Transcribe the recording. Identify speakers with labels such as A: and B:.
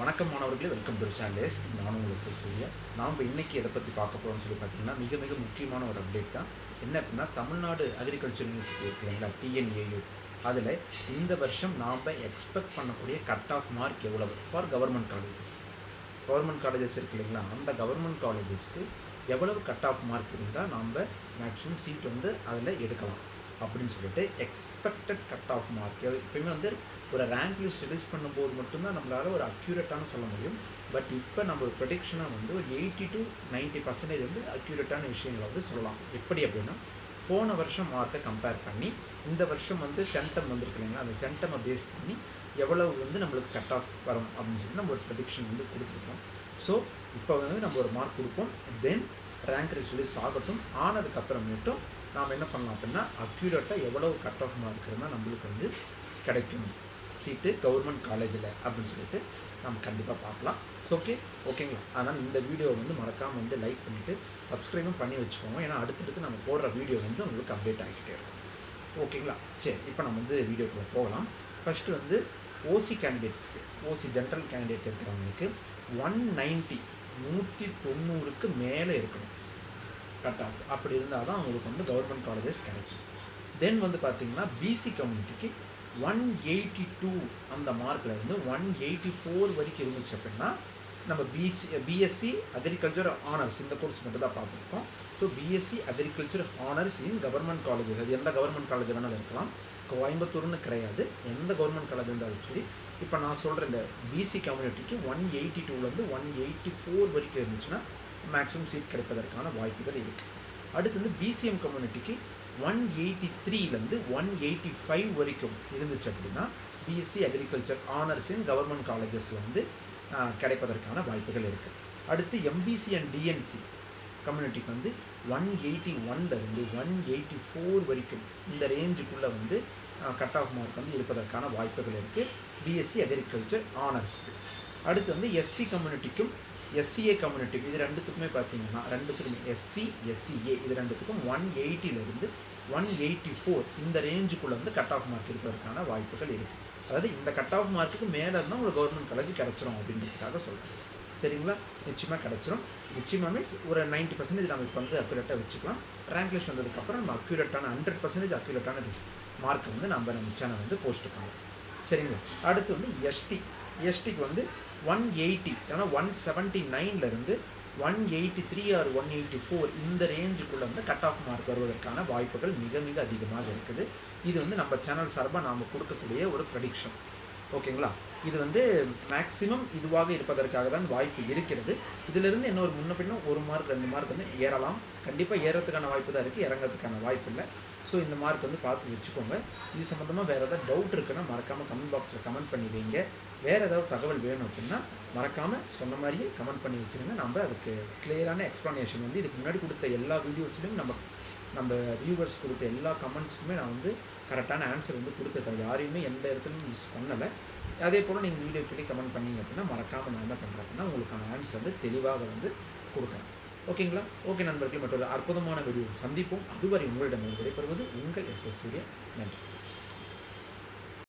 A: வணக்கம் மாணவர்களே, welcome to channels. நான் உங்கள் சூர்யா. நாம் இன்னைக்கு எதை பற்றி பார்க்க போகிறோம்னு சொல்லி பார்த்தீங்கன்னா, மிக மிக முக்கியமான ஒரு அப்டேட் தான். என்ன அப்படின்னா, தமிழ்நாடு அக்ரிகல்ச்சர் யூனிவர்சிட்டி இருக்கு இல்லைங்களா, டிஎன்ஏயு, அதில் இந்த வருஷம் நாம் எக்ஸ்பெக்ட் பண்ணக்கூடிய கட் ஆஃப் மார்க் எவ்வளவு for government colleges. Government colleges இருக்கு இல்லைங்களா, அந்த கவர்மெண்ட் காலேஜஸ்க்கு எவ்வளவு கட் ஆஃப் மார்க் இருந்தால் நாம் மேக்ஸிமம் சீட் அதில் எடுக்கலாம் அப்படின்னு சொல்லிட்டு எக்ஸ்பெக்டட் கட் ஆஃப் மார்க் எப்பயுமே ஒரு ரேங்க் லிஸ்ட் ரிலீஸ் பண்ணும்போது மட்டும்தான் நம்மளால் ஒரு அக்யூரேட்டான சொல்ல முடியும். பட் இப்போ நம்ம ஒரு ப்ரொடிக்ஷனாக ஒரு 80 to 90% அக்யூரேட்டான விஷயங்களை சொல்லலாம். எப்படி அப்படின்னா, போன வருஷம் மார்க்கை கம்பேர் பண்ணி இந்த வருஷம் சென்டம் வந்திருக்கு இல்லைங்களா, அந்த சென்டமை பேஸ் பண்ணி எவ்வளவு நம்மளுக்கு கட் ஆஃப் வரும் அப்படின்னு சொல்லி நம்ம ஒரு ப்ரொடிக்ஷன் கொடுத்துருக்கோம். ஸோ இப்போ நம்ம ஒரு மார்க் கொடுப்போம். தென் ரேங்க் ரிலீஸ் ஆகட்டும். ஆனதுக்கப்புறமேட்டும் நாம் என்ன பண்ணலாம் அப்படின்னா, அக்யூரேட்டாக எவ்வளவு கட் ஆஃப் மார்க் இருந்தால் நம்மளுக்கு கிடைக்கும் சீட்டு கவர்மெண்ட் காலேஜில் அப்படின்னு சொல்லிட்டு நம்ம கண்டிப்பாக பார்க்கலாம். ஸோ ஓகேங்களா. அதனால் இந்த வீடியோ மறக்காமல் லைக் பண்ணிவிட்டு சப்ஸ்கிரைபும் பண்ணி வச்சுக்கோங்க. ஏன்னா அடுத்தடுத்து நம்ம போடுற வீடியோ உங்களுக்கு அப்டேட் ஆகிக்கிட்டே இருக்கும். ஓகேங்களா. சரி, இப்போ நம்ம வீடியோக்குள்ளே போகலாம். ஃபஸ்ட்டு ஓசி கேண்டிடேட்ஸ்க்கு, ஓசி ஜென்ரல் கேண்டிடேட் இருக்கிறவங்களுக்கு 190 மேலே இருக்கணும் கட் ஆஃப். அப்படி இருந்தால் தான் அவங்களுக்கு கவர்மெண்ட் காலேஜஸ் கிடைக்கும். தென் பார்த்தீங்கன்னா பிசி கம்யூனிட்டிக்கு 182 அந்த மார்க்கில் 184 வரைக்கும் இருந்துச்சு அப்படின்னா நம்ம பிஎஸ்சி அக்ரிகல்ச்சர் ஆனர்ஸ் இந்த கோர்ஸ் மட்டும் தான் பார்த்துருக்கோம். So BSc agriculture honours in government colleges, அது எந்த கவர்மெண்ட் காலேஜ் வேணாலும் இருக்கலாம், கோயம்புத்தூர்னு கிடையாது, எந்த கவர்மெண்ட் காலேஜ் இருந்தாலும் சரி. இப்போ நான் சொல்கிற இந்த பிசி கம்யூனிட்டிக்கு 182 184 வரைக்கும் இருந்துச்சுன்னா மேக்ஸிமம் சீட் கிடைப்பதற்கான வாய்ப்புகள் இருக்குது. அடுத்து பிசிஎம் கம்யூனிட்டிக்கு 183 185 வரைக்கும் இருந்துச்சு அப்படின்னா BSc agriculture honours in government காலேஜஸில் கிடைப்பதற்கான வாய்ப்புகள் இருக்குது. அடுத்து எம்பிசி அண்ட் டிஎன்சி கம்யூனிட்டிக்கு 181 184 வரைக்கும் இந்த ரேஞ்சுக்குள்ளே கட் ஆஃப் மார்க் இருப்பதற்கான வாய்ப்புகள் இருக்குது பிஎஸ்சி அக்ரிகல்ச்சர் ஆனர்ஸுக்கு. அடுத்து எஸ்சி கம்யூனிட்டிக்கும் எஸ்சிஏ கம்யூனிட்டிக்கு, இது ரெண்டுத்துக்குமே பார்த்தீங்கன்னா எஸ்சி எஸ்சிஏ இது ரெண்டுத்துக்கும் 180 184 இந்த ரேஞ்சுக்குள்ளே கட் ஆஃப் மார்க் இருப்பதற்கான வாய்ப்புகள் இருக்குது. அதாவது இந்த கட் ஆஃப் மார்க்குக்கு மேலே இருந்தால் உங்களுக்கு கவர்மெண்ட் காலேஜ் கிடச்சிரும் அப்படின்றதுக்காக சொல்கிறேன். சரிங்களா. நிச்சயமாக கிடச்சிரும். நிச்சயமாக மீன்ஸ் ஒரு 90% நம்ம இப்போ அக்யூரேட்டாக வச்சுக்கலாம். ரேங்க் லிஸ்ட் வந்ததுக்கப்புறம் நம்ம அக்யூரேட்டான 100% அக்யூரேட்டான மார்க்கை நம்ம சேனல் போஸ்ட் பண்ணலாம். சரிங்களா. அடுத்து எஸ்டிக்கு 180 ஏன்னா 179 183 ஆர் 184 இந்த ரேஞ்சுக்குள்ளே கட் ஆஃப் மார்க் வருவதற்கான வாய்ப்புகள் மிக மிக அதிகமாக இருக்குது. இது நம்ம சேனல் சார்பாக நாம் கொடுக்கக்கூடிய ஒரு ப்ரெடிக்ஷன். ஓகேங்களா. இது மேக்ஸிமம் இதுவாக இருப்பதற்காக தான் வாய்ப்பு இருக்கிறது. இதிலிருந்து என்ன ஒரு முன்ன பின்னும் 1 மார்க் 2 மார்க் ஏறலாம். கண்டிப்பாக ஏறத்துக்கான வாய்ப்பு தான் இருக்குது, இறங்கிறதுக்கான வாய்ப்பு இல்லை. ஸோ இந்த மார்க் பார்த்து வச்சுக்கோங்க. இது சம்மந்தமாக வேறு ஏதாவது டவுட் இருக்குன்னா மறக்காமல் கமெண்ட் பாக்ஸில் கமெண்ட் பண்ணி வைங்க. வேறு ஏதாவது தகவல் வேணும் அப்படின்னா மறக்காமல் சொன்ன மாதிரியே கமெண்ட் பண்ணி வச்சுருங்க. நம்ம அதுக்கு கிளியரான எக்ஸ்ப்ளனேஷன் இதுக்கு முன்னாடி கொடுத்த எல்லா வீடியோஸ்லையும் நம்ம வியூவர்ஸ் கொடுத்த எல்லா கமெண்ட்ஸுக்குமே நான் கரெக்டான ஆன்சர் கொடுத்துருக்கேன். யாரையுமே எந்த இடத்துலையும் மிஸ் பண்ணலை. அதே போல் நீங்கள் வீடியோ கிட்டே கமெண்ட் பண்ணிங்க அப்படின்னா மறக்காமல் நான் என்ன பண்ணுறேன் அப்படின்னா உங்களுக்கான ஆன்சர் தெளிவாக கொடுக்குறேன். ஓகேங்களா. ஓகே நண்பர்களே, மற்றொரு அற்புதமான வீடியோ சந்திப்போம். அதுவரை உங்களிடம் விடைபெறுவது உங்கள் எஸ்.எஸ். சூர்யா. நன்றி.